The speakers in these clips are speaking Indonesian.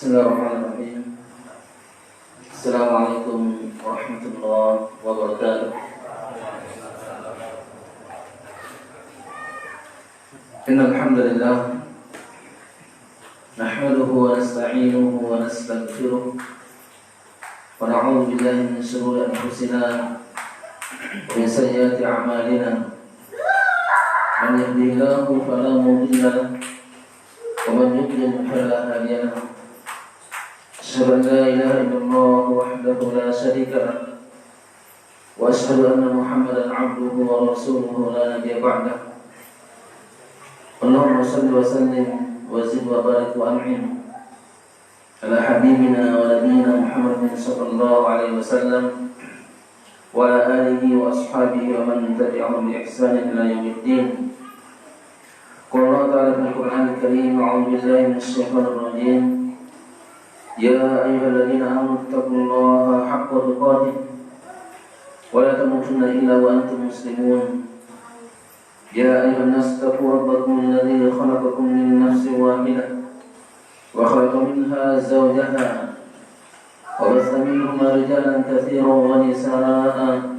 Bismillahirrahmanirrahim. Assalamualaikum warahmatullahi wabarakatuh. Innal hamdalillah nahmaduhu wa nasta'inuhu wa nastaghfiruh wa na'udzu billahi min shururi anfusina wa min sayyiati a'malina. Man yahdihillahu fala mudilla lahu wa man yudlil fala hadiya lahu. Asyhadu an la ilaha illallah wahdahu la syarika lahu wa asyhadu anna Muhammadan 'abduhu wa rasuluhu la nabiyya ba'dahu. Allahumma shalli wa sallim wa zid wa barik wa an'im ala habibina wa nabiyyina Muhammadin sallallahu alaihi wasallam wa ala alihi wa ashabihi wa man tabi'ahum bi ihsan ila yaumiddin. Qala ta'ala fil Qur'anil Karim, a'udzu billahi minasy syaithanir rajim. Ya ayyuhalladzina amanu taqullaha haqqa tuqatih wa la tamutunna illa wa antum muslimun. Ya ayyuhan nas taqu rabbakum alladzi khalaqakum min nafsin wahidah wa khalaqa minha zawjaha wa bassa minhuma rijalan katsiran wa nisaa'a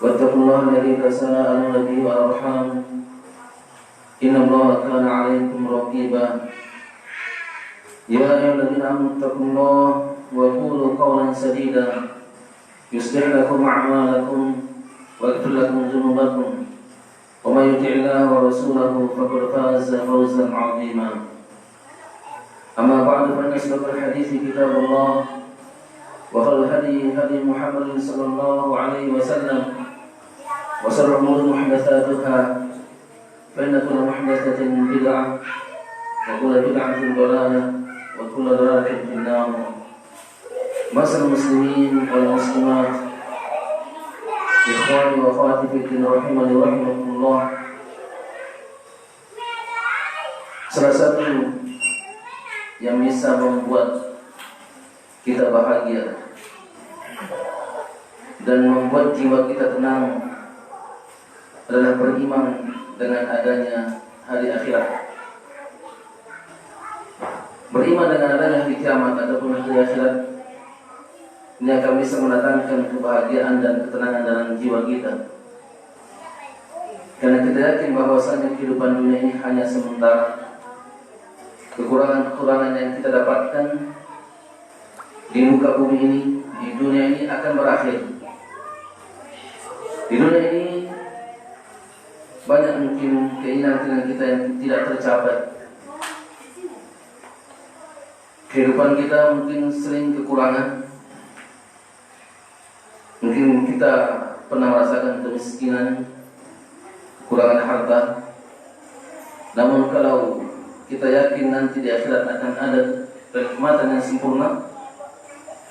wattaqullaha alladzi tasaaluna bihi wal arham innallaha kana 'alaykum raqiba. Ya ayyuhalladzina amanu taqullaha wa qulu qawlan sadida yuslih lakum a'malakum wa yaghfir lakum dhunubakum wa may yuti'illaha wa rasulahu faqad faza fawzan 'azima. Amma ba'du, fa inna asdaqal hadithi kitabullah wa khairal hadi hadi Muhammadin sallallahu alaihi wasallam wa sharrul umuri muhdatsatuha fa inna kulla muhdatsatin bid'ah wa kulla bid'atin dhalalah wa kullu dhalalatin fin nar. Masal muslimin wal muslimat, ikhwani wa akhwati fi din rahimani wa rahimakumullah. Salah satu yang bisa membuat kita bahagia dan membuat jiwa kita tenang adalah beriman dengan adanya hari akhirat. Beriman dengan adanya hari kiamat ataupun hari akhirat ini akan bisa mendatangkan kebahagiaan dan ketenangan dalam jiwa kita. Karena kita yakin bahwasanya kehidupan dunia ini hanya sementara. Kekurangan-kekurangan yang kita dapatkan di muka bumi ini, di dunia ini akan berakhir. Di dunia ini banyak mungkin keinginan kita yang tidak tercapai. Kehidupan kita mungkin sering kekurangan. Mungkin kita pernah merasakan kemiskinan, kekurangan harta. Namun kalau kita yakin nanti di akhirat akan ada kenikmatan yang sempurna,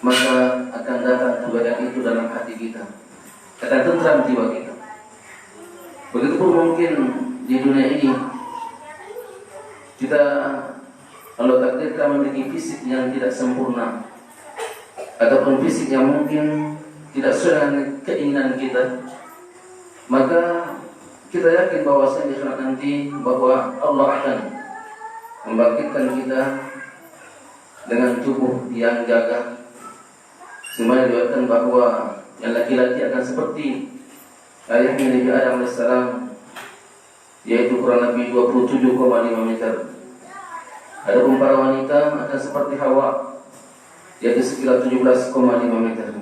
maka akan datang kebaikan itu dalam hati kita, akan tentram jiwa kita. Begitupun mungkin di dunia ini kita Allah takdirkan memiliki fisik yang tidak sempurna ataupun fisik yang mungkin tidak sesuai dengan keinginan kita, maka kita yakin bahwasanya di akhirat nanti bahwa Allah akan membangkitkan kita dengan tubuh yang gagah. Semuanya diriwayatkan bahwa yang laki-laki akan seperti ayahnya Nabi Adam alaihissalam, yaitu kurang lebih 27,5 meter. Adapun para wanita akan seperti Hawa, yaitu sekitar 17,5 meter.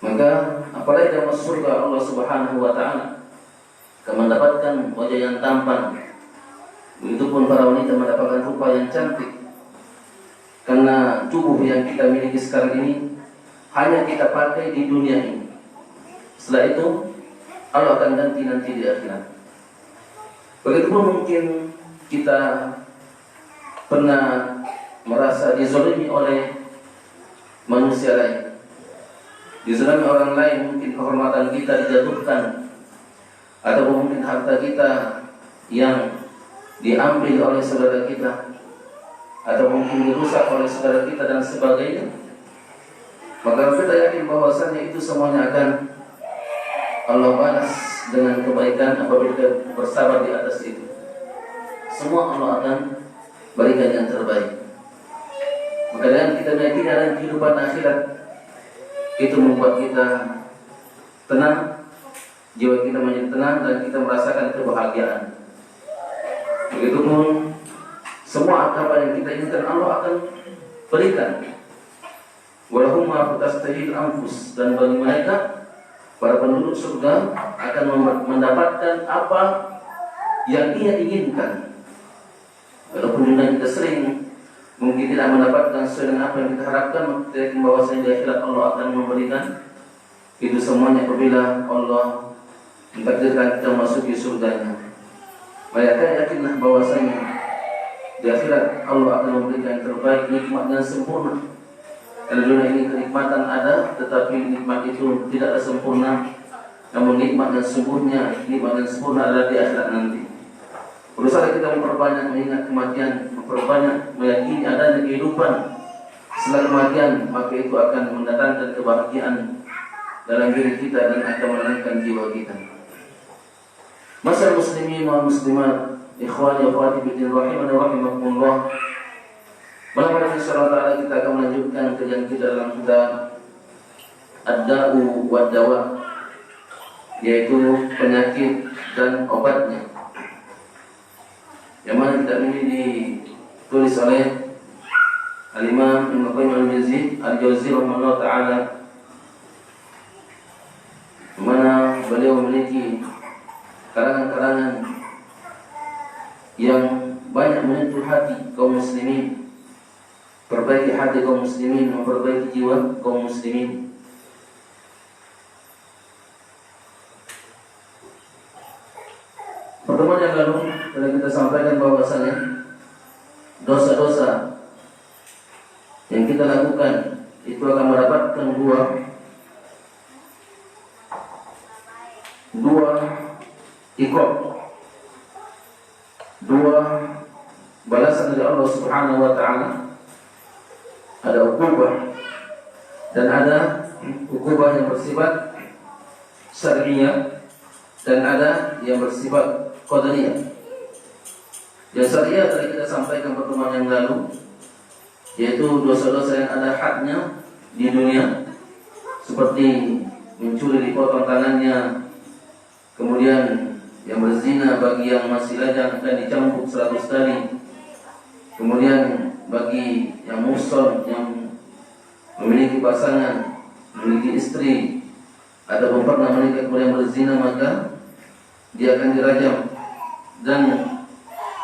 Maka apalagi dalam surga Allah Subhanahu wa taala akan mendapatkan wajah yang tampan. Begitupun para wanita mendapatkan rupa yang cantik. Karena tubuh yang kita miliki sekarang ini hanya kita pakai di dunia ini. Setelah itu Allah akan ganti nanti di akhirat. Begitupun mungkin kita pernah merasa dizalimi oleh manusia lain, dizalimi orang lain, mungkin kehormatan kita dijatuhkan, atau mungkin harta kita yang diambil oleh saudara kita, atau mungkin dirusak oleh saudara kita dan sebagainya. Maka kita yakin bahwasanya itu semuanya akan Allah balas dengan kebaikan apabila kita bersabar di atas itu. Semua Allah akan berikan yang terbaik. Maka dengan kita meyakini ada kehidupan akhirat, itu membuat kita tenang, jiwa kita menjadi tenang dan kita merasakan kebahagiaan. Begitupun semua apa yang kita inginkan Allah akan berikan. Walahum ma tastahil anfus, dan bagi mereka para penduduk surga akan mendapatkan apa yang ia inginkan. Walaupun dunia kita sering mungkin tidak mendapatkan sesuai dengan apa yang kita harapkan, maka kita yakin bahwasanya di akhirat Allah akan memberikan itu semuanya apabila Allah mentakdirkan kita masuk di surganya. Mereka yakinlah bahwasanya di akhirat Allah akan memberikan yang terbaik, nikmat yang sempurna. Karena dunia ini kenikmatan ada, tetapi nikmat itu tidaklah sempurna. Namun nikmat yang sempurna adalah di akhirat nanti. Berusaha kita memperbanyak mengingat kematian, memperbanyak meyakini adanya kehidupan setelah kematian, maka itu akan mendatangkan kebahagiaan dalam diri kita dan akan menenangkan jiwa kita. Masyaallah muslimin wal muslimat, ikhwani wa akhwati fillah rahimani wa rahimakumullah. Malam hari ini insyaallah kita akan melanjutkan kajian kita dalam kitab Ad-Da'u wa Dawa, yaitu penyakit dan obatnya, yang mana kitab ini ditulis oleh Al-Imam Ibnu Qayyim al-Jauziyah rahimahullah ta'ala, mana beliau memiliki karangan-karangan yang banyak menyentuh hati kaum muslimin, perbaiki hati kaum muslimin, memperbaiki jiwa kaum muslimin. Pertemuan yang lalu telah kita sampaikan bahwasanya dosa-dosa yang kita lakukan itu akan mendapatkan dua iqab, dua balasan dari Allah Subhanahu wa taala. Ada ukubah dan ada ukubah yang bersifat syar'iyyah dan ada yang bersifat qadariyah. Yang syar'iyyah tadi kita sampaikan pertemuan yang lalu, yaitu dosa-dosa yang ada hadnya di dunia, seperti mencuri dipotong tangannya, kemudian yang berzina bagi yang masih lajang dan dicambuk 100 kali, kemudian bagi yang muhsan, yang memiliki pasangan, memiliki istri, ataupun pernah menikah kemudian berzina, maka dia akan dirajam, dan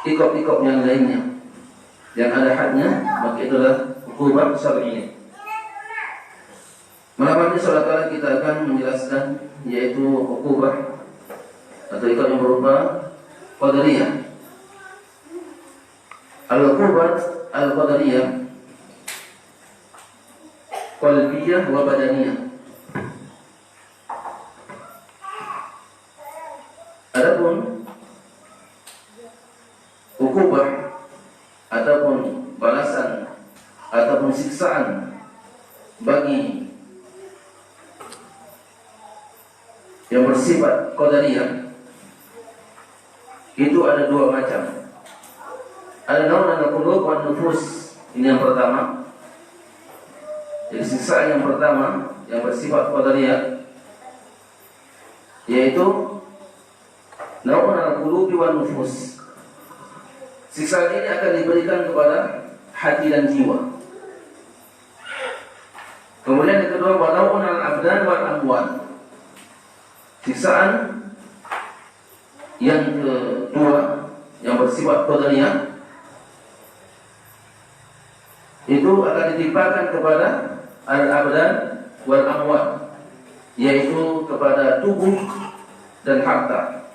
ikop-ikop yang lainnya yang ada hadnya, maka itulah hukuman syar'i. Malam ini insyaallah kita akan menjelaskan yaitu hukubah atau ikop yang berupa qadariyah. Al-hukubat al-qadariyah qalbiyah wa badaniyah. Adapun hukubah ataupun balasan ataupun siksaan bagi yang bersifat qadariyah itu ada dua macam. Ada naungan al-qulub wan nufus. Ini yang pertama. Jadi siksaan yang pertama yang bersifat qadariyah yaitu naungan al-qulub wan nufus. Siksaan ini akan diberikan kepada hati dan jiwa. Kemudian yang kedua, naungan al-abdan wal amwal. Siksaan yang kedua yang bersifat qadariyah itu akan ditimpakan kepada al-abdan wal amwal, yaitu kepada tubuh dan harta.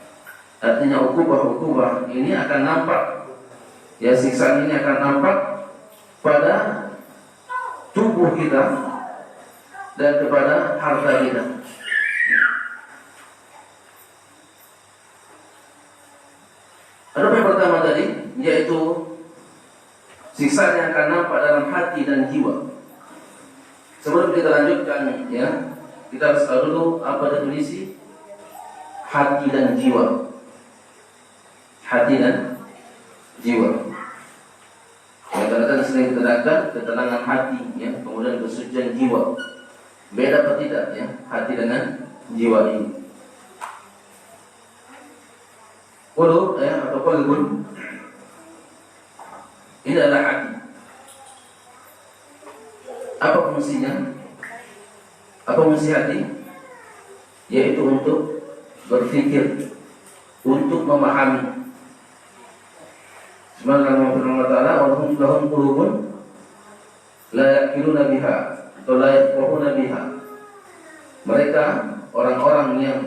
Artinya ukubah-ukubah ini akan nampak, ya, siksaan ini akan nampak pada tubuh kita dan kepada harta kita. Ada yang pertama tadi, yaitu siksaan yang akan nampak dalam hati dan jiwa. Sebelum kita lanjutkan, ya, kita harus tahu dulu apa definisi hati dan jiwa. Hati dan jiwa. Yang kadang-kadang sering diterangkan ketenangan hati, ya, kemudian kesucian jiwa. Beda atau tidak, ya, hati dengan jiwa ini. Qulub, ya, atau qalbun, ini adalah hati. Apa fungsinya? Apa fungsi hati? Yaitu untuk berpikir, untuk memahami. Subhanallah wa ta'ala, walahum lahum qulubun la yaqiluna biha atau la yafqahuna biha. Mereka orang-orang yang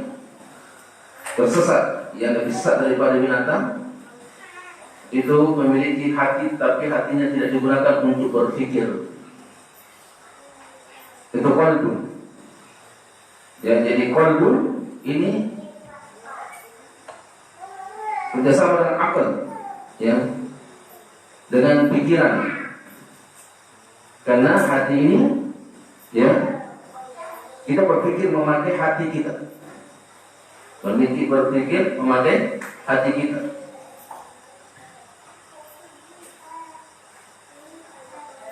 tersesat, yang lebih sesat daripada binatang, itu memiliki hati tapi hatinya tidak digunakan untuk berpikir. Itu qalbun. Yang jadi qalbun ini bersama dengan akal, ya, dengan pikiran. Karena hati ini, ya, kita berpikir memakai hati kita. Berpikir memakai hati kita.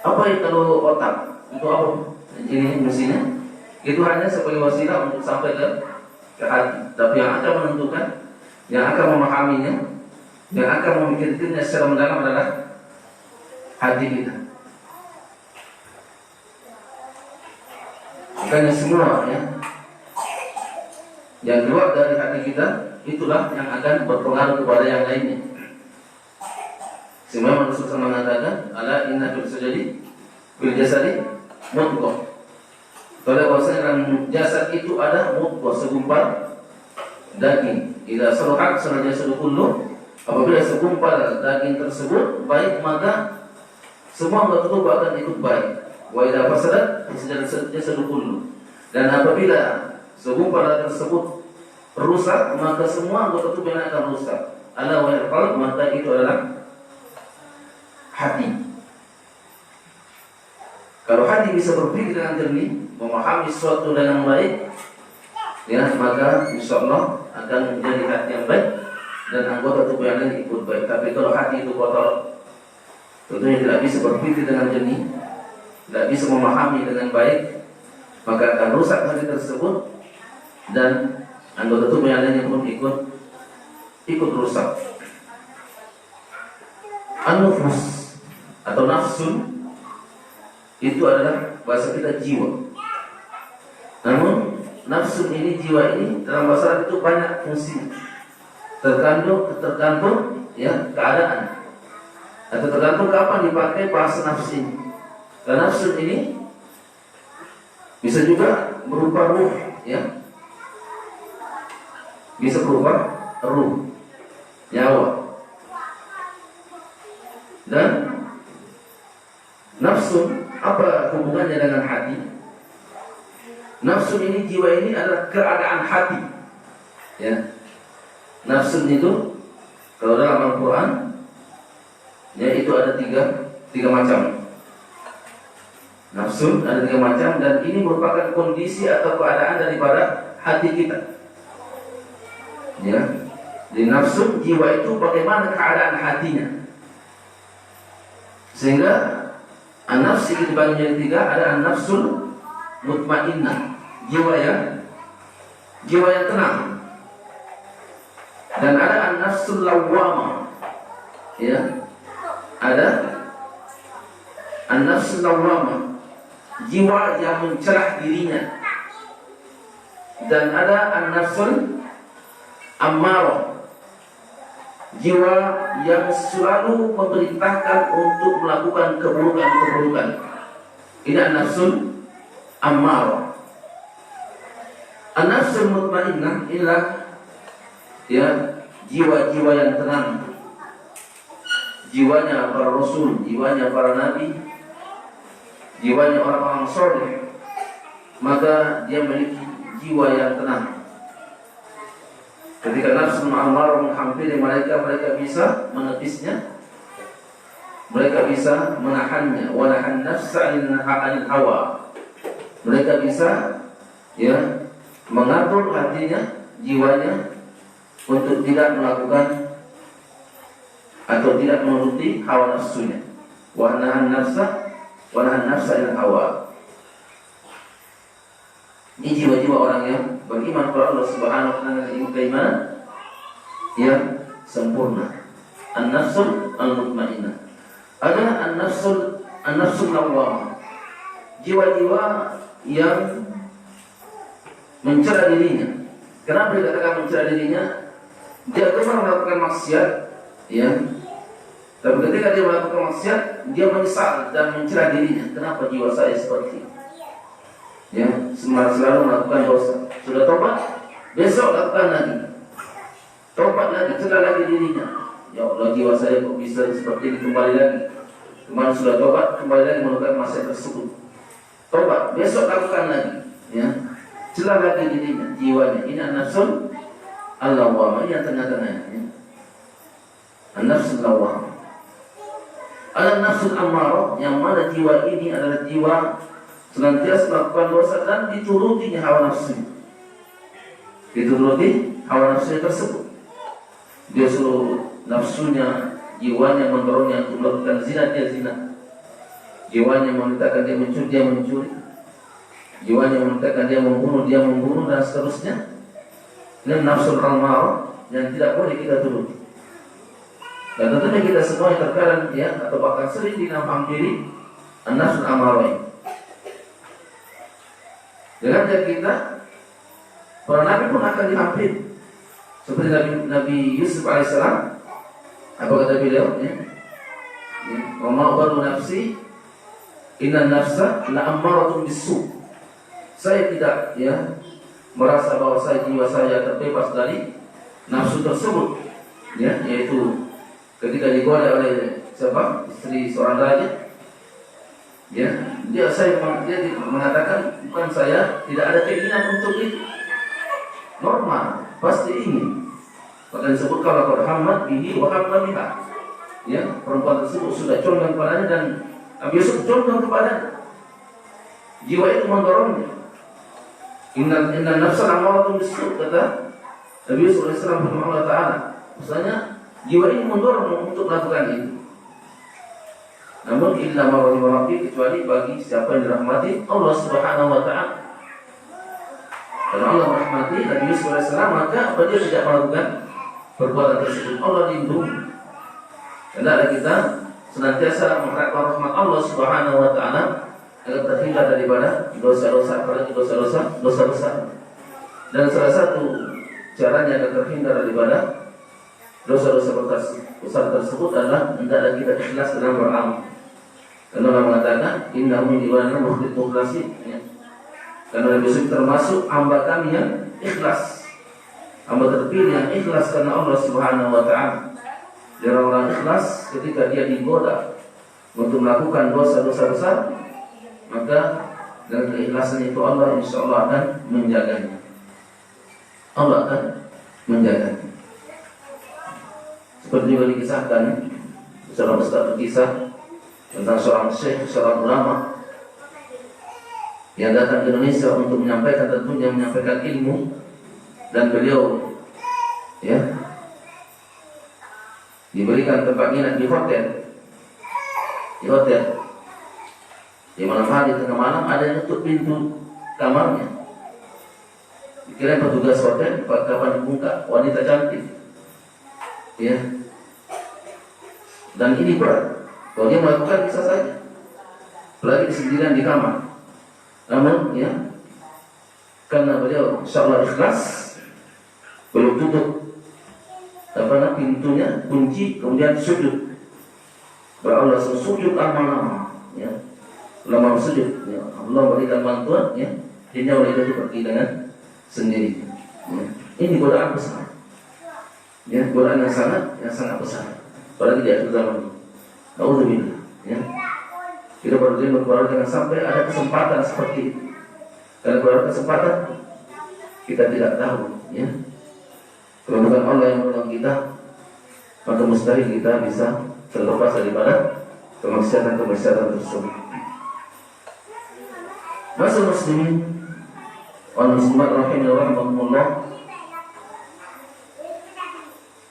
Apa itu kalau otak? Itu apa? Ini mesinnya. Itu hanya sebagai wasilah untuk sampai ke hati. Tapi yang akan menentukan, yang akan memahaminya, yang akan memikirkannya secara mendalam adalah hati kita. Makanya semua, ya, yang keluar dari hati kita itulah yang akan berpengaruh kepada yang lainnya. Semua manusia mengatakan, ala inna fil jasadi mudghah. Kalau bahwasanya dalam jasad itu ada mudghah, segumpal daging. Idza saluhat saluha jasadu kullu. Apabila segumpal daging tersebut baik, maka semua anggota tubuh akan ikut baik. Wa idza fasadat fasadat jasadu kullu. Dan apabila segumpal daging tersebut rusak, maka semua anggota tubuh yang akan rusak. Ala wa qalb, maka itu adalah hati. Kalau hati bisa berpikir dengan jernih, memahami sesuatu dengan baik, ya, maka insyaallah akan menjadi hati yang baik dan anggota tubuh yang lain ikut baik. Tapi kalau hati itu kotor, tentunya tidak bisa berpikir dengan jernih, tidak bisa memahami dengan baik, maka akan rusak hati tersebut dan anggota tubuh yang lainnya pun ikut rusak. An-nufus atau nafsun itu adalah bahasa kita jiwa. Namun nafsun ini, jiwa ini dalam bahasa Arab itu banyak fungsi. Tergantung ya keadaan atau tergantung kapan dipakai bahasa nafsu ini. Dan nafsun ini bisa juga berupa ruh, ya, bisa berupa ruh, nyawa. Dan nafsun apa hubungannya dengan hati? Nafsun ini, jiwa ini adalah keadaan hati, ya. Nafsun itu kalau dalam Al-Quran, ya, itu ada tiga macam. Nafsun ada tiga macam, dan ini merupakan kondisi atau keadaan daripada hati kita, ya. Di nafsun, jiwa itu bagaimana keadaan hatinya, sehingga an-nafs itu dibagi menjadi tiga. Ada an-nafsul mutmainnah, jiwa yang tenang. Dan ada an-nafsul lawwamah, ya. Ada an-nafsul lawwamah, jiwa yang mencelah dirinya. Dan ada an-nafsul ammarah, jiwa yang selalu memerintahkan untuk melakukan keburukan-keburukan. Ini an-nafsul ammarah. An-nafsul mutmainnah inilah, ya, jiwa-jiwa yang tenang. Jiwanya para rasul, jiwanya para nabi, jiwanya orang-orang soleh, maka dia memiliki jiwa yang tenang. Ketika nafsu ammarah menghampiri mereka bisa menepisnya, mereka bisa menahannya. Walahan nafsa anil hawa, mereka bisa, ya, mengatur hatinya, jiwanya untuk tidak melakukan atau tidak menuruti hawa nafsunya. wa nahan nafsa ilal hawa. Ini jiwa-jiwa orang yang beriman kepada Allah Subhanahu wa taala dengan keimanan yang sempurna. An-nafsul al-mutmainnah. Ada an-nafsul lawwamah. Jiwa-jiwa yang mencela dirinya. Kenapa dikatakan mencela dirinya? Dia gemar melakukan maksiat, ya. Tapi ketika dia melakukan maksiat, dia menyesal dan mencela dirinya. Kenapa jiwa saya seperti ini? Ya, selalu melakukan dosa. Sudah tobat, besok lakukan lagi. Tobat lagi, cela lagi dirinya. Ya Allah, jiwa saya kok bisa seperti ini, kembali lagi. Kemarin sudah tobat, kembali lagi melakukan maksiat tersebut. Tobat, besok lakukan lagi, ya. Cela lagi dirinya, jiwanya. Ini an-nafsul al-lawwamah, ini yang tengah-tengahnya, ya. An-nafsul lawwamah. An-nafsul ammarah, yang mana jiwa ini adalah jiwa senantiasa melakukan dosa dan diturutinya hawa nafsu. Dituruti hawa nafsu tersebut. Dia suruh nafsunya, jiwanya mendorongnya untuk melakukan zina, dia zina. Jiwanya memerintahkan dia mencuri, dia mencuri. Jiwanya memerintahkan dia membunuh, dan seterusnya. Ini nafsul ammarah yang tidak boleh kita turuti. Dan tentunya kita semua yang terkadang, ya, atau bahkan sering dinampiri an-nafsul ammarah. Dengan kita, para nabi pun akan dihampiri. Seperti Nabi Yusuf alaihissalam, apa kata beliau? Wa ma ubaru nafsi, inna nafsa la ammaratun bisu. Saya tidak, ya, merasa bahwa jiwa saya terbebas dari nafsu tersebut, ya, yaitu ketika digoda oleh siapa? Istri seorang raja, ya, dia mengatakan bukan saya tidak ada keinginan untuk itu. Normal, pasti ingin. Maka disebut kalau Muhammad bihi wa hamma biha. Ya, perempuan tersebut sudah condong kepadanya dan Nabi Yusuf condong kepadanya. Jiwa itu mendorongnya. Inna nafsa ammaratun bisu, kata Nabi Yusuf alaihissalam firman Allah Ta'ala. Maksudnya jiwa ini mendorong untuk melakukan itu. Namun illa ma rahima rabbi, kecuali bagi siapa yang dirahmati Allah Subhanahu wa taala. Kalau Allah merahmati Nabi Yusuf alaihissalam, maka dia tidak melakukan perbuatan tersebut. Allah lindungi. Karena kita senantiasa mengharapkan rahmat Allah Subhanahu wa taala agar terhindar daripada dosa-dosa, apalagi dosa besar. Dan salah satu caranya agar terhindar daripada dosa-dosa besar tersebut adalah hendaklah kita ikhlas dalam beramal. Karena Allah mengatakan innahu min ibadina mukhlasin, ya. Karena Nabi Yusuf termasuk hamba kami yang ikhlas, hamba terpilih yang ikhlas karena Allah Subhanahu wa taala. Dia orang ikhlas ketika dia digoda untuk melakukan dosa-dosa besar, maka dengan keikhlasan itu Allah insyaallah akan menjaganya. Allah akan menjaganya. Seperti juga dikisahkan, seorang ustaz berkisah tentang seorang syekh, seorang ulama yang datang ke Indonesia untuk menyampaikan ilmu, dan beliau, ya, diberikan tempat nginap di hotel. Di malam hari, tengah malam ada yang tutup pintu kamarnya. Dikira petugas hotel, kapan dibuka, wanita cantik, ya. Dan ini berat. Kalau dia melakukan bisa saja, apalagi sendirian di kamar. Namun, ya, karena beliau insyaallah ikhlas, belum tutup pintunya, kunci, kemudian sujud. Allah sujud lama-lama, ya, lama sujud. Ya. Allah berikan bantuan, ya, hingga wanita itu pergi dengan sendiri. Ya. Ini godaan besar, ya, godaan yang sangat besar. Apalagi di akhir zaman ini. Nauzubillah, ya. Kita baru jangan sampai ada kesempatan seperti itu. Karena kalau ada kesempatan kita tidak tahu, ya. Kalau bukan Allah yang menolong kita, maka mustahil kita bisa terlepas daripada kemaksiatan tersebut. Masa muslimin wal muslimat rahimahumullah.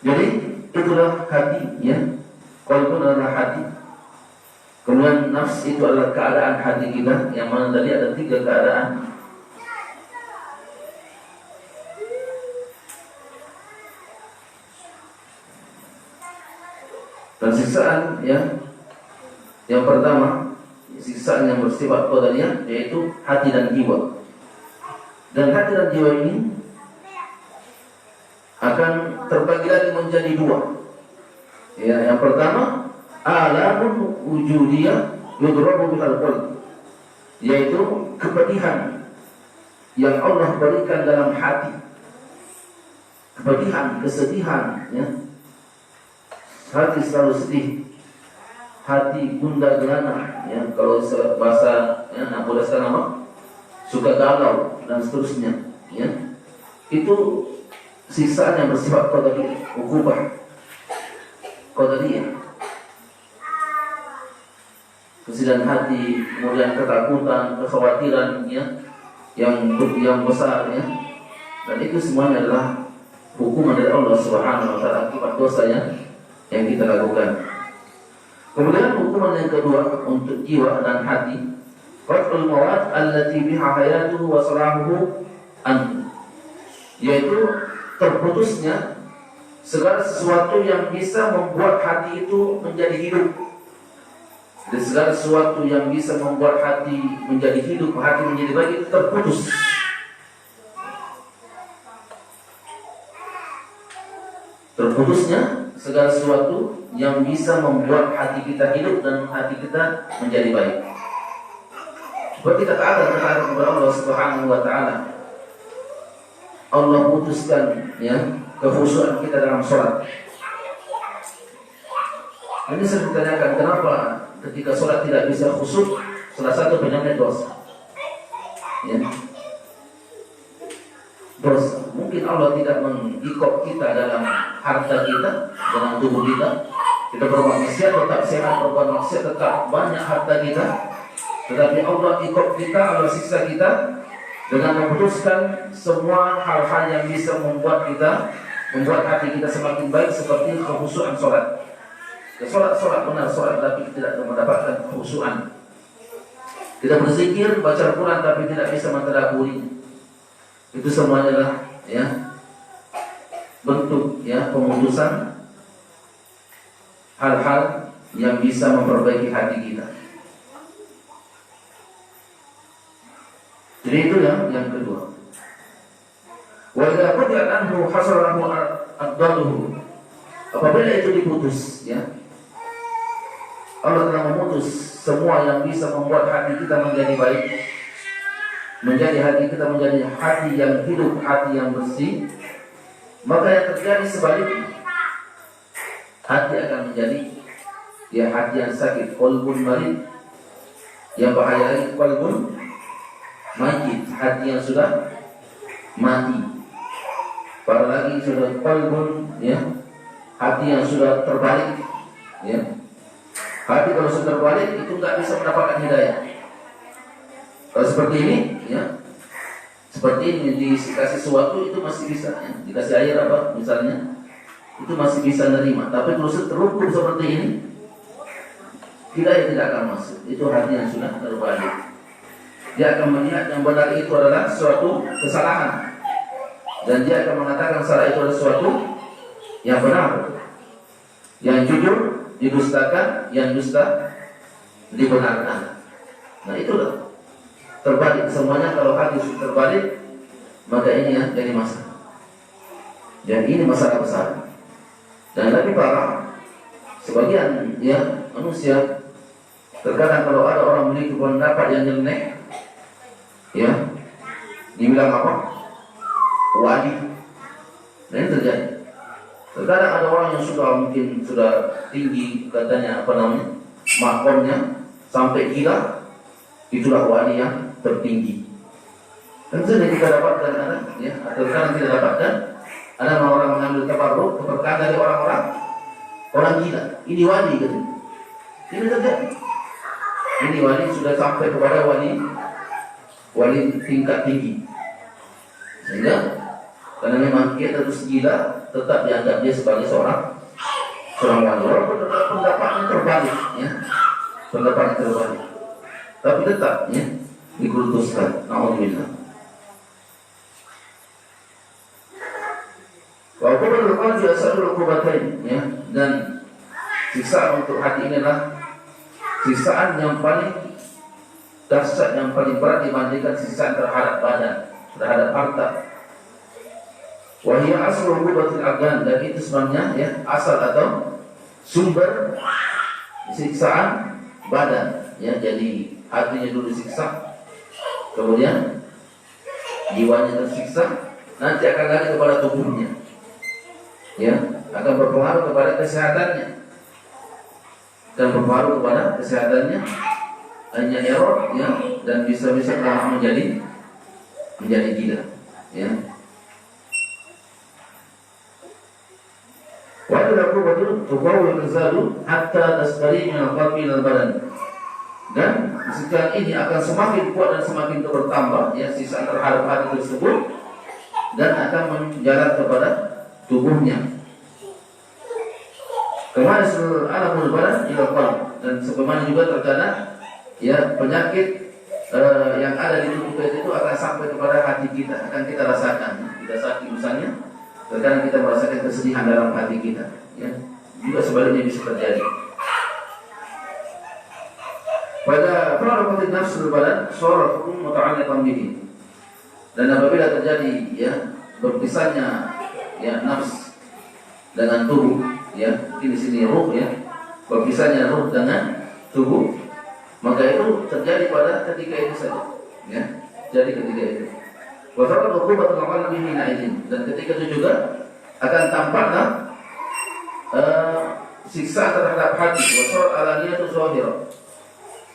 Jadi itulah hati, ya. Qalbun adalah hati. Kemudian nafs itu adalah keadaan hati kita, yang mana tadi ada 3 keadaan. Dan siksaan yang pertama, siksaan yang bersifat qadariyah, yaitu hati dan jiwa. Dan hati dan jiwa ini akan terbagi lagi menjadi 2. Ya, yang pertama, alamun wujudiyah yudrabu bihal qalb, yaitu kepedihan yang Allah berikan dalam hati. Kepedihan, kesedihan, ya. Hati selalu sedih, hati gundah gelana, ya. Kalau bahasa mudah sekarang apa? Suka galau dan seterusnya, ya. Itu siksaan yang bersifat qadariyah, ukubah qadariyah. Kesedihan hati, kemudian ketakutan, kekhawatiran, ya, yang besar, ya. Dan itu semuanya adalah hukuman dari Allah Subhanahu wa taala akibat dosa yang kita lakukan. Kemudian hukuman yang kedua untuk jiwa dan hati, qat'ul mawad allati biha hayatuhu wa salahuhu an, yaitu terputusnya segala sesuatu yang bisa membuat hati itu menjadi hidup. Dan segala sesuatu yang bisa membuat hati menjadi hidup, hati menjadi baik, itu terputus. Terputusnya segala sesuatu yang bisa membuat hati kita hidup dan hati kita menjadi baik. Seperti kata kepada Allah Subhanahu wa taala, Allah putuskan, ya, kekhusyuan kita dalam sholat. Ini saya ditanyakan, kenapa ketika sholat tidak bisa khusyuk? Salah satu penyebabnya dosa, ya. Dosa. Mungkin Allah tidak mengikop kita dalam harta kita, dalam tubuh kita. Kita berbuat maksiat tetap sehat, berbuat maksiat tetap banyak harta kita. Tetapi Allah ikop kita, Allah siksa kita dengan memutuskan semua hal-hal yang bisa membuat hati kita semakin baik, seperti kekhusyuan sholat. Sholat benar, sholat tapi tidak mendapatkan kekhusyuan. Kita berzikir, baca Al-Quran tapi tidak bisa mentadabburi. Itu semuanya adalah, ya, bentuk, ya, pemutusan hal-hal yang bisa memperbaiki hati kita. Jadi itu yang kedua. Wa idza quti'at anhu hasarahu ad-daluhu. Apabila itu diputus, ya, Allah telah memutus semua yang bisa membuat hati kita menjadi baik, menjadi hati kita menjadi hati yang hidup, hati yang bersih. Maka yang terjadi sebaliknya, hati akan menjadi, ya, hati yang sakit, qalbun marid. Yang bahaya lagi, qalbun mayyit, hati yang sudah mati. Apalagi sudah qalbun, ya, hati yang sudah terbalik, ya. Hati kalau sudah terbalik itu nggak bisa mendapatkan hidayah. Kalau seperti ini, ya, seperti ini, dikasih sesuatu itu masih bisa, ya. Dikasih air apa misalnya, itu masih bisa nerima. Tapi kalau terlukur seperti ini, hidayah tidak akan masuk. Itu hati yang sudah terbalik. Dia akan melihat yang benar itu adalah suatu kesalahan, dan dia akan mengatakan salah itu adalah suatu yang benar. Yang jujur didustakan, yang dusta dibenarkan. Nah, itulah terbalik semuanya. Kalau hati sudah terbalik, maka ini yang jadi masalah. Dan ini masalah besar. Dan lebih parah, sebagian, ya, manusia terkadang kalau ada orang memiliki pendapat yang nyeleneh, ya, dibilang apa? Wali. Nah, ini terjadi. Terkadang ada orang yang mungkin sudah tinggi, katanya makomnya sampai gila, itulah wali yang tertinggi. Dan sudah kita dapatkan, ya, atau terkadang kita dapatkan ada orang mengambil tabarruk, keberkahan dari orang gila. Ini wali, gitu. Ini terjadi. Ini wali sudah sampai kepada wali tingkat tinggi. Sehingga karena memang dia terus gila, tetap dianggap dia sebagai seorang wali. Walaupun pendapatnya terbalik, ya, pendapat yang terbalik. Tapi tetap ya dikultuskan. Alhamdulillah. Wa hukumatul qalbi asadul hukumatain, ya, dan siksaan untuk hati inilah siksaan yang paling dahsyat, yang paling berat dibandingkan siksaan terhadap badan, terhadap harta. Wa hiya aslu hukumatil abdan, dan itu sebenarnya ya asal atau sumber siksaan badan, ya. Jadi hatinya dulu disiksa, kemudian jiwanya tersiksa, nanti akan lari kepada tubuhnya, ya, akan berpengaruh kepada kesehatannya, dan berpengaruh kepada kesehatannya, hanya error, ya, dan bisa-bisa telah menjadi gila, ya. Wa idza quwwatul tuqawwil tazalu hatta tasdari min al-qalbi ila al-badan. Dan sekarang ini akan semakin kuat dan semakin bertambah, ya, sisa terhadap hati tersebut, dan akan menjalar kepada tubuhnya. Kemana seluruh alamul badan ila qalb, dan sebagaimana juga terkadang ya penyakit yang ada di tubuh kita itu akan sampai kepada hati kita, akan kita rasakan. Kita sakit misalnya, terkadang kita merasakan kesedihan dalam hati kita, ya. Juga sebaliknya bisa terjadi. Pada faraqatin nafsul badan suara hukum muta'alliqan bihi. Dan apabila terjadi ya berpisahnya ya nafs dengan tubuh, ya, di sini ruh, ya, berpisahnya ruh dengan tubuh, maka itu terjadi pada ketika itu saja, ya. Jadi ketika itu wa faraqatu hukumatul amal bihi naidin, dan ketika itu juga akan tampaklah siksa terhadap hati, wa sar alaniyatu zahira,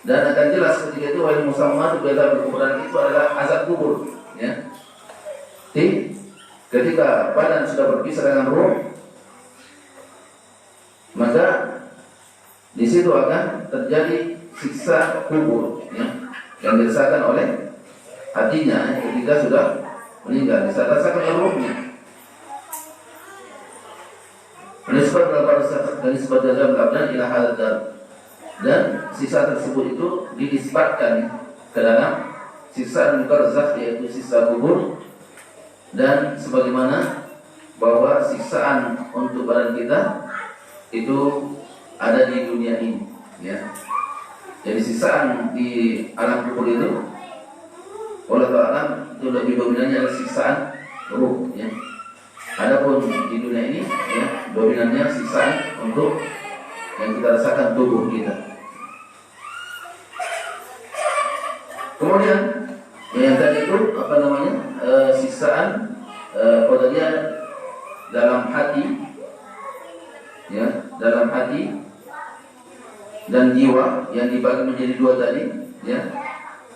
dan akan jelas ketika itu wal musammat beda berkuburan itu adalah azab kubur, ya. Ketika badan sudah berpisah dengan ruh, maka di situ akan terjadi siksa kubur, ya, yang dirasakan oleh hatinya ketika sudah meninggal, dirasakan oleh ruhnya. Nisbat dalam abdan ila hadar, dan sisa tersebut itu dinisbatkan ke dalam sisa barzakh, yaitu sisa kubur, dan sebagaimana bahwa siksaan untuk badan kita itu ada di dunia ini, ya. Jadi siksaan di alam kubur itu oleh alam itu lebih dominannya adalah siksaan ruh, ya. Adapun di dunia ini, ya, dominannya siksaan untuk yang kita rasakan tubuh kita. Kemudian yang tadi itu apa namanya siksaan qadariyah dalam hati, ya, dalam hati dan jiwa yang dibagi menjadi dua tadi, ya.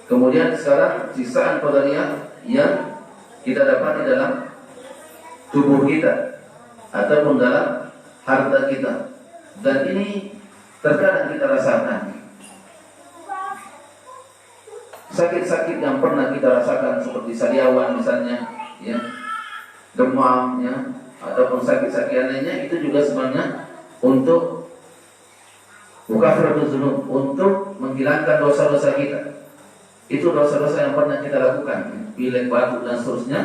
Kemudian sekarang siksaan qadariyah yang kita dapat di dalam tubuh kita ataupun dalam harta kita, dan ini terkadang kita rasakan. Sakit-sakit yang pernah kita rasakan seperti sariawan misalnya, ya, demam, ya, ataupun sakit-sakit lainnya, itu juga sebenarnya untuk mukafaratul dzunub, untuk menghilangkan dosa-dosa kita. Itu dosa-dosa yang pernah kita lakukan, pilek, batuk dan seterusnya,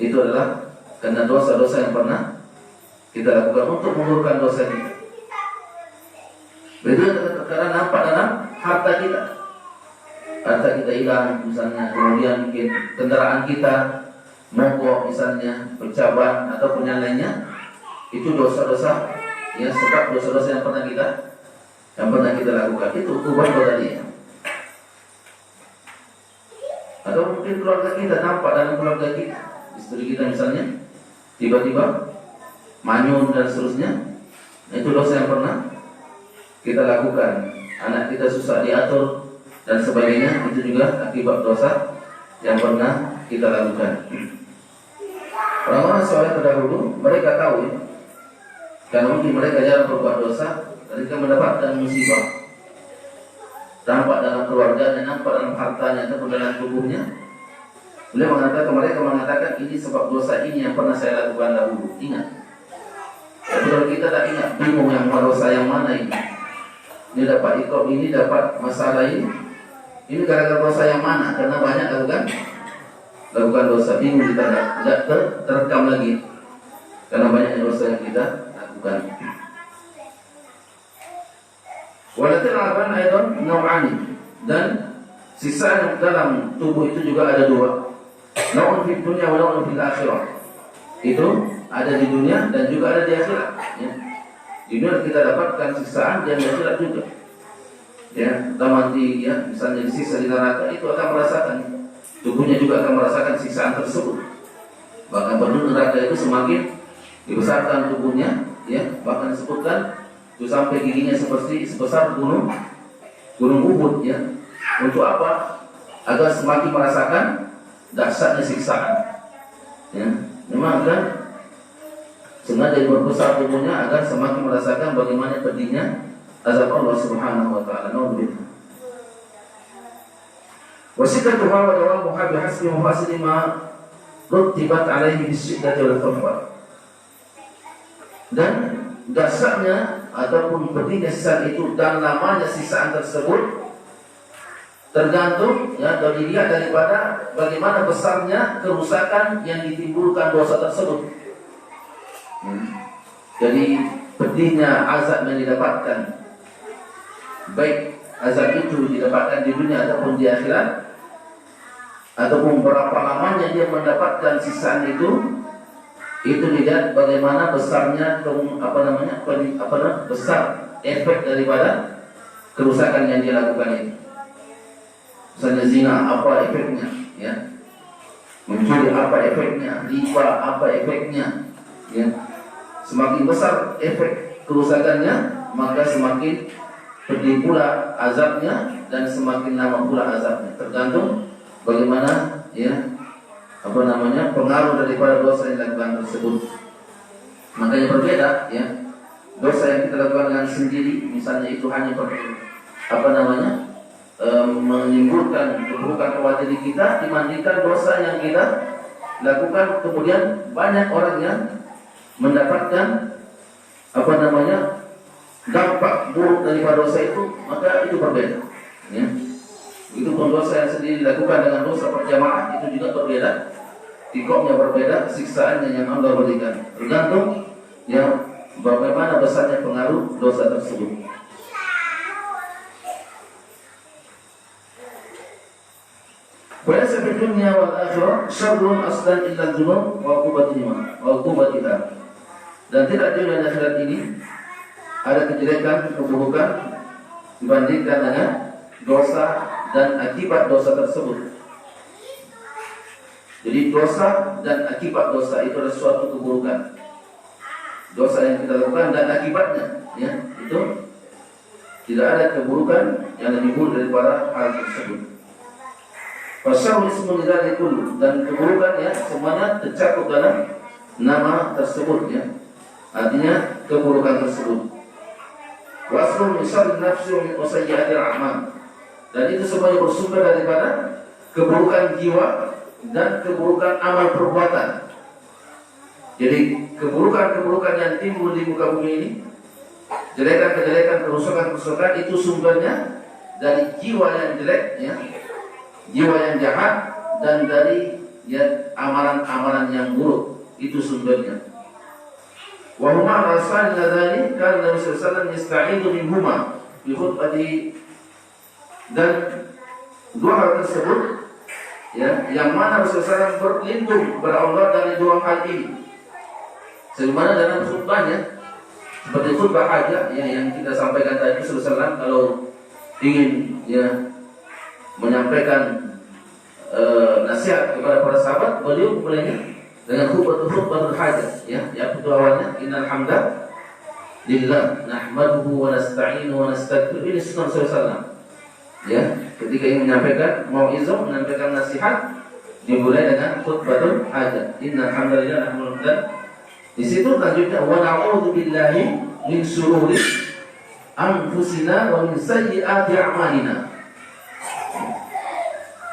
itu adalah karena dosa-dosa yang pernah kita lakukan untuk mengurangi dosa kita. Begitu terkadang nampak dalam harta kita. Harta kita hilang misalnya, kemudian mungkin kendaraan kita mogok misalnya, pecah ban ataupun yang lainnya, itu dosa-dosa, ya, sebab dosa-dosa yang pernah kita lakukan, itu hukuman qadariyah. Atau mungkin keluarga kita, nampak dalam keluarga kita, istri kita misalnya tiba-tiba manyun dan seterusnya, itu dosa yang pernah kita lakukan. Anak kita susah diatur dan sebagainya, itu juga akibat dosa yang pernah kita lakukan. Orang-orang soleh terdahulu mereka tahu, ya, karena mungkin mereka jarang berbuat dosa, ketika mendapatkan musibah, nampak dalam keluarganya, nampak dalam hartanya ataupun dalam tubuhnya, beliau mereka mengatakan ini sebab dosa ini yang pernah saya lakukan dahulu. Ingat. Tapi kalau kita tak ingat, bingung yang dosa yang mana ini. Ini dapat iqab ini, dapat masalah ini. Ini gara-gara dosa yang mana? Karena banyak lakukan dosa. Bingung kita tidak terekam lagi. Karena banyak dosa yang kita lakukan. Walakin akan aidan nau'ani, dan sisa dalam tubuh itu juga ada dua. Nau'un fid dunya wa nau'un fil akhirah. Itu ada di dunia dan juga ada di akhirat, ya. Di dunia kita dapatkan siksaan dan di akhirat juga. Ya, kita mati ya, misalnya disiksa di neraka, itu akan merasakan, tubuhnya juga akan merasakan siksaan tersebut. Bahkan penduduk neraka itu semakin dibesarkan tubuhnya, ya, bahkan disebutkan itu sampai giginya sebesar gunung Uhud, ya. Untuk apa? Agar semakin merasakan dahsyatnya siksaan. Ya, memang kan sengaja diperbesar tubuhnya agar semakin merasakan bagaimana pedihnya azab Allah Subhanahu wa taala. Nauzubillah. Wasikatuha wa dawamuha bihasbi mufasili ma rutibat alaihi bisyidati wal khafaf. Dan dasarnya ataupun pedihnya sisaan itu dan lamanya sisaan tersebut tergantung, ya, atau dilihat daripada bagaimana besarnya kerusakan yang ditimbulkan dosa tersebut. Jadi pedihnya azab yang didapatkan, baik azab itu didapatkan di dunia ataupun di akhirat, ataupun berapa lamanya dia mendapatkan sisaan itu dilihat bagaimana besarnya besar efek daripada kerusakan yang dia lakukan itu. Misalnya zina, apa efeknya, ya? Mencuri, apa efeknya? Riba, apa efeknya, ya? Semakin besar efek kerusakannya, maka semakin pedih pula azabnya dan semakin lama pula azabnya. Tergantung bagaimana, ya, pengaruh daripada dosa yang dilakukan tersebut. Makanya berbeda, ya. Dosa yang kita lakukan dengan sendiri, misalnya itu hanya menimbulkan keburukan kepada diri kita, dibandingkan dosa yang kita lakukan kemudian banyak orang yang mendapatkan dampak buruk daripada dosa itu, maka itu berbeda, ya. Itu pun dosa yang sendiri dilakukan dengan dosa berjamaah itu juga berbeda. Iqabnya berbeda, siksaannya yang Allah berikan. Tergantung, ya, bagaimana besarnya pengaruh dosa tersebut. Walaysa fid dunya wal akhirah syarrun aslan illa dzunub wa uqubatiha. Dan tidak di dunia akhirat ini ada kejelekan, keburukan dibandingkan dengan dosa dan akibat dosa tersebut. Jadi dosa dan akibat dosa itu adalah suatu keburukan. Dosa yang kita lakukan dan akibatnya, ya, itu tidak ada keburukan yang lebih buruk daripada hal tersebut. Fasyarru ismun lidzalika kullu, dan keburukan, ya, semuanya tercakup dalam nama tersebut, ya. Artinya keburukan tersebut. Waslu min syarri nafsi wa min sayyi'atil a'mal. Dan itu semuanya bersumber daripada keburukan jiwa dan keburukan amal perbuatan. Jadi keburukan-keburukan yang timbul di muka bumi ini, kejelekan-kejelekan, kerusakan-kerusakan, itu sumbernya dari jiwa yang jelek, ya, jiwa yang jahat, dan dari, ya, amalan-amalan yang buruk, itu sumbernya. Wa huma rasul ladzani kan Nabi sallallahu alaihi wasallam yasta'idu minhuma bi khutbati. Dan dua hal tersebut, ya, yang mana Rasulullah SAW berlindung kepada Allah dari dua hal ini. Sebagaimana dalam khutbahnya, seperti khutbah hajah, ya, yang kita sampaikan tadi, Rasulullah SAW kalau ingin, ya, menyampaikan nasihat kepada para sahabat, beliau mulainya dengan khutbah hajah, ya, yang awalnya innal hamda lillah nahmaduhu wa nasta'inuhu wa nastaghfiruh. Ini sunnah Rasulullah. Ya, ketika ingin menyampaikan mau'izah, menyampaikan nasihat, dimulai dengan khutbatul hajah. Innal hamdalillah nahmaduhu. Di situ lanjutnya wa na'udzu billahi min syururi anfusina wa min sayyiati a'malina.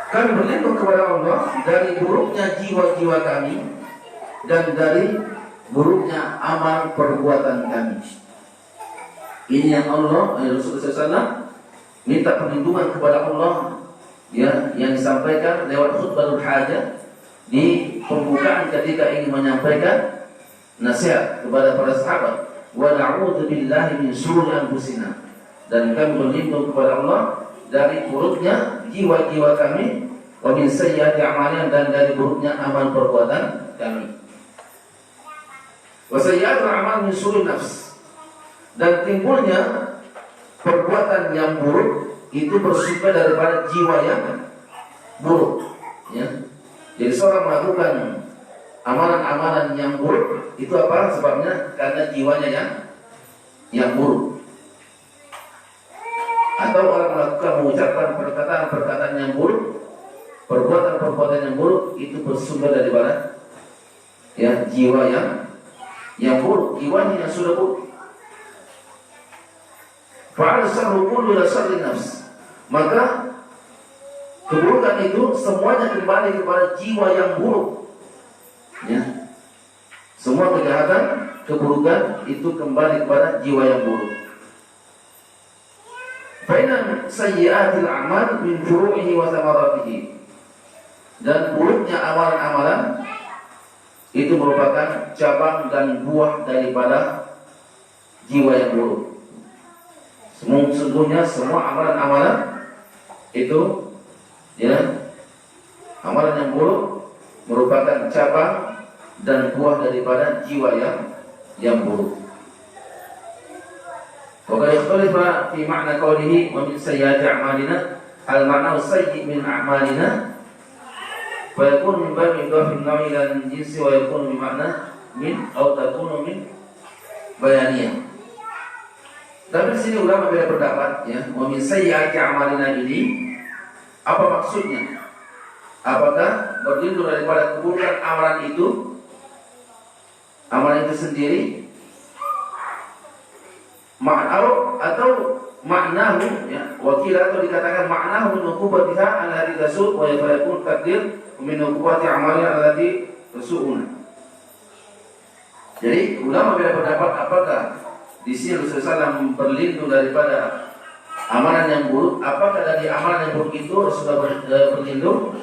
Kami berlindung kepada Allah dari buruknya jiwa-jiwa kami dan dari buruknya amal perbuatan kami. Ini yang Allah Rasulullah SAW minta perlindungan kepada Allah, ya, yang disampaikan lewat khutbatul hajah di pembukaan ketika ingin menyampaikan nasihat kepada para sahabat. Wa na'udzu billahi min syururi anfusina, dan kami berlindung kepada Allah dari buruknya jiwa-jiwa kami, wa min sayyiati a'malina, dan dari buruknya amal perbuatan kami. Wa sayyiatul a'mal min syururi nafs, dan timbulnya perbuatan yang buruk itu bersumber daripada jiwa yang buruk, ya. Jadi seorang melakukan amalan-amalan yang buruk itu apa sebabnya? Karena jiwanya yang buruk. Atau orang melakukan mengucapkan perkataan-perkataan yang buruk, perbuatan-perbuatan yang buruk itu bersumber daripada ya jiwa yang buruk, jiwanya yang sudah buruk. Fa'al syarru kullu la syarri nafs, maka keburukan itu semuanya kembali kepada jiwa yang buruk, ya. Semua kejahatan, keburukan itu kembali kepada jiwa yang buruk. Fa'inna sayyi'atil a'mal min furu'ihi wa thamaratihi, dan buruknya amalan-amalan itu merupakan cabang dan buah daripada jiwa yang buruk. Sesungguhnya semua amalan-amalan itu, ya, amalan yang buruk merupakan cabang dan buah daripada jiwa yang buruk. Wa qad ikhtalafa fi ma'na qawlihi wa min sayyiati a'malina, al ma'na sayyi' min a'malina fa yakunu min babi idhafin nawi ila jinsi wa yakunu bi ma'na min aw takunu min bayaniyah. Tapi di sini ulama beda pendapat, ya. Wa min sayyiati a'malina ini apa maksudnya? Apakah berlindung daripada keburukan amalan itu sendiri, atau maknahu, ya, wakil, atau dikatakan maknahu min uqubatiha allati tasu' wa yakun takdir min uqubati amalina allati tasu'una. Jadi ulama beda pendapat apakah di sini Rasulullah SAW berlindung daripada amalan yang buruk, apakah dari amalan yang buruk itu Rasulullah berlindung?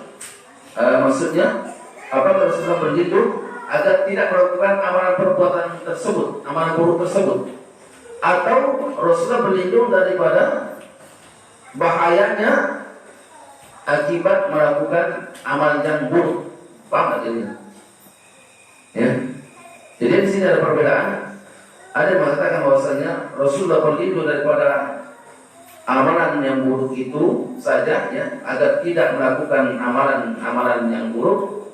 Maksudnya, apakah Rasulullah berlindung agar tidak melakukan amalan perbuatan tersebut, amalan buruk tersebut, atau Rasulullah berlindung daripada bahayanya akibat melakukan amalan yang buruk? Paham tak ini? Ya. Jadi di sini ada perbedaan. Ada yang mengatakan bahwasanya Rasulullah berlindung daripada amalan yang buruk itu saja, ya, agar tidak melakukan amalan-amalan yang buruk,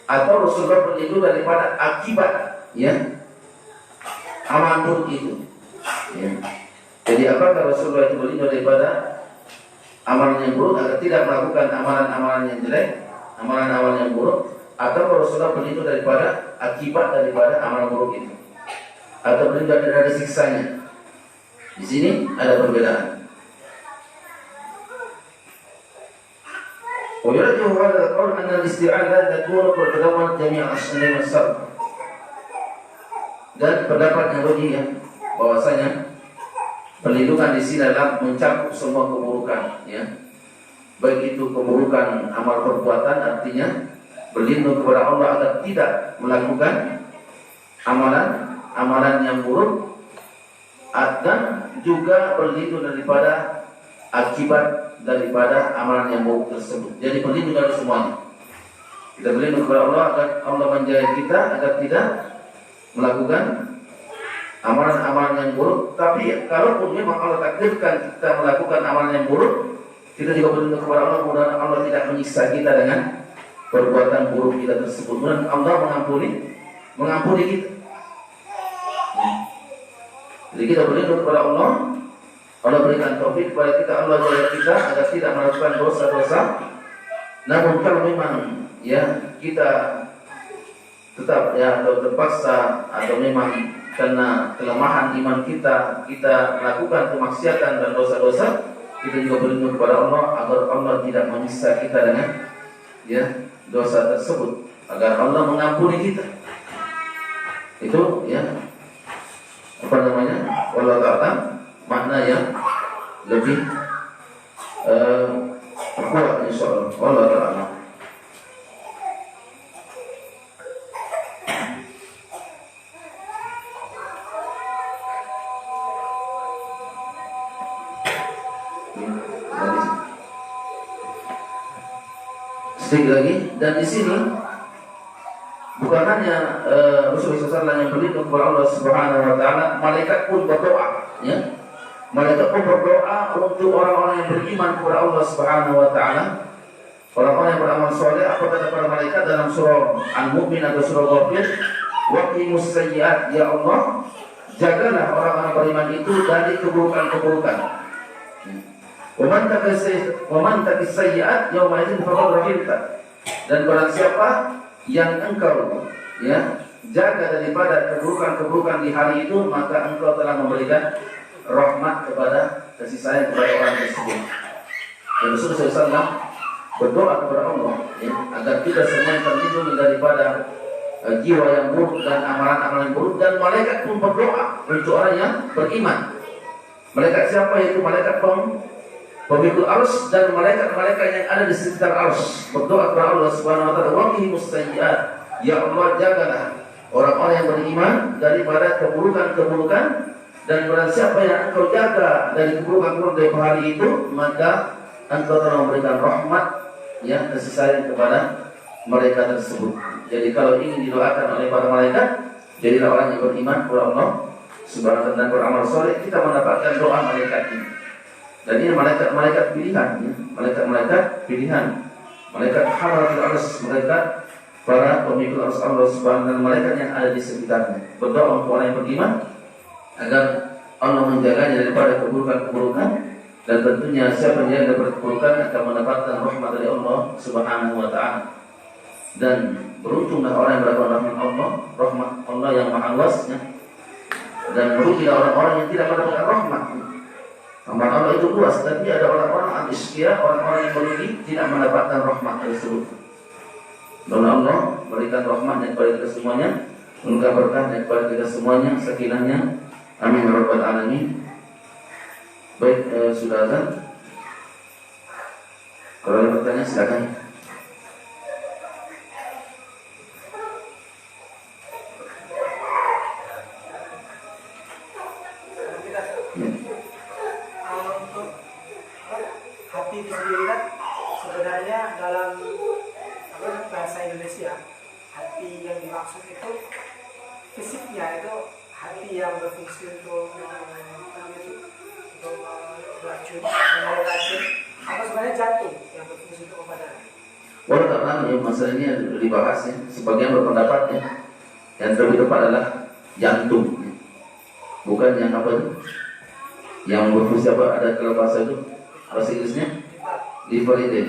atau Rasulullah berlindung daripada akibat, ya, amalan buruk itu, ya. Jadi apakah Rasulullah itu berlindung daripada amalan yang buruk agar tidak melakukan amalan-amalan yang jelek, amalan-amalan yang buruk, atau Rasulullah berlindung daripada akibat daripada amalan buruk itu, atau berlindung dari siksanya? Di sini ada perbedaan. ويرجح هذا القول أن الاستعاذة تكون bertadawan jami' as-sunnah was-sarf. Dan pendapat yang rajih, ya, bahwasanya perlindungan di sini adalah mencakup semua keburukan, ya. Baik itu keburukan amal perbuatan, artinya berlindung kepada Allah agar tidak melakukan amalan yang buruk, dan juga berlindung daripada akibat daripada amalan yang buruk tersebut. Jadi berlindung dari semuanya. Kita berlindung kepada Allah agar Allah menjaga kita agar tidak melakukan amalan-amalan yang buruk. Tapi kalaupun memang Allah takdirkan kita melakukan amalan yang buruk, kita juga berlindung kepada Allah mudah Allah tidak menyiksa kita dengan perbuatan buruk kita tersebut. Mudah Allah mengampuni kita. Jadi kita berlindung kepada Allah. Allah berikan taufik kepada kita, Allah jaga kita agar tidak melakukan dosa-dosa. Namun kalau memang, ya, kita tetap, ya, atau terpaksa, atau memang karena kelemahan iman kita melakukan kemaksiatan dan dosa-dosa, kita juga berlindung kepada Allah agar Allah tidak menyiksa kita dengan, ya, dosa tersebut, agar Allah mengampuni kita. Itu, ya, apa namanya? Wallahu ta'ala makna yang lebih kuat insyaallah. Allah taala. Sedikit lagi, dan di sini bukan hanya Rasulullah SAW yang berlindung kepada Allah Subhanahu Wa Taala, malaikat pun berdoa, ya. Malaikat pun berdoa untuk orang-orang yang beriman kepada Allah Subhanahu Wa Taala, orang-orang yang beramal soleh. Apa kata para malaikat dalam surah Al-Mu'min atau surah Ghafir? Waqimus sayyi'at, ya Allah, jagalah orang-orang beriman itu dari keburukan-keburukan. Waman takis sayyi'at yauma idzin faqad rahimta. Dan barang siapa yang engkau jaga daripada keburukan-keburukan di hari itu, maka engkau telah memberikan rahmat kepada, kasih sayang kepada orang tersebut. Dan Rasulullah SAW berdoa kepada Allah agar kita semua terlindungi daripada jiwa yang buruk dan amalan-amalan buruk. Dan malaikat pun berdoa untuk orang yang beriman. Malaikat siapa? Yaitu malaikat pemikul arus dan malaikat-malaikat yang ada di sekitar arus berdoa kepada Allah Subhanahu Wa Taala, waqimus sayyi'at, ya Allah, jagalah orang-orang yang beriman daripada keburukan-keburukan. Dan barang siapa yang engkau jaga dari keburukan-keburukan dari hari itu, maka engkau telah memberikan rahmat, kasih sayang kepada mereka tersebut. Jadi kalau ingin didoakan oleh para malaikat, jadilah orang yang beriman kepada Allah Subhanahu Wa Taala dan beramal soleh, kita mendapatkan doa malaikat ini. Dan ini malaikat pilihan, malaikat pilihan, malaikat hamalatul arsy, malaikat para pemikul arsy Allah Subhanahu Wa Taala, malaikat yang ada di sekitarnya. Berdoa untuk orang yang beriman agar Allah menjaganya daripada keburukan-keburukan. Dan tentunya siapa yang menjaga keburukan akan mendapatkan rahmat dari Allah Subhanahu Wa Taala. Dan beruntunglah orang yang mendapat rahmat Allah yang maha luasnya. Dan merugilah orang-orang yang tidak mendapatkan rahmat. Rahmat Allah itu luas, tapi ada orang-orang al-isyqiya, orang-orang yang merugi, tidak mendapatkan rahmat tersebut. Dan Allah berikan rahmatnya kepada kita semuanya, memberikan berkahnya kepada kita semuanya, sakinahnya. Amin ya rabbal alamin. Baik, sudah azan. Kalau ada pertanyaan silakan. Untuk hati itu sendiri kan sebenarnya dalam bahasa Indonesia, hati yang dimaksud itu fisiknya itu hati yang berfungsi untuk beracun, apa sebenarnya jantung yang berfungsi untuk obat. Walau tak lama ya, masalah ini dibahas ya. Sebagian berpendapat ya, yang lebih tepat adalah jantung, bukan yang apa itu, yang berfungsi apa, ada kalau bahasa itu, bahasa Inggrisnya liver itu,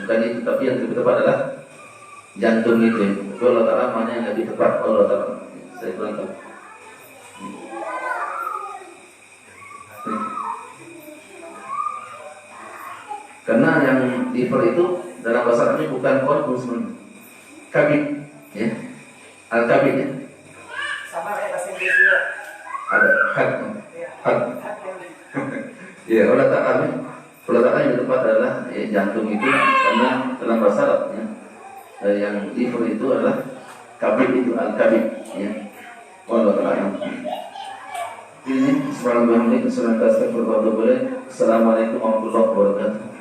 bukan itu, tapi yang lebih tepat adalah jantung itu. Kalau tak lama yang lebih tepat, kalau tak lama, saya kurang tahu. Karena yang liver itu dalam bahasa Arabnya bukan korpus, kabid, ya, al-kabid ya. Sama kayak bahasa Inggris juga. Ada had. Ya, Allah Ta'ala yang tepat adalah jantung itu, karena dalam bahasa Arab ya, yang liver itu adalah kabid, itu al-kabid ya. Allah Ta'ala. Ini subhanallah, assalamualaikum warahmatullahi wabarakatuh.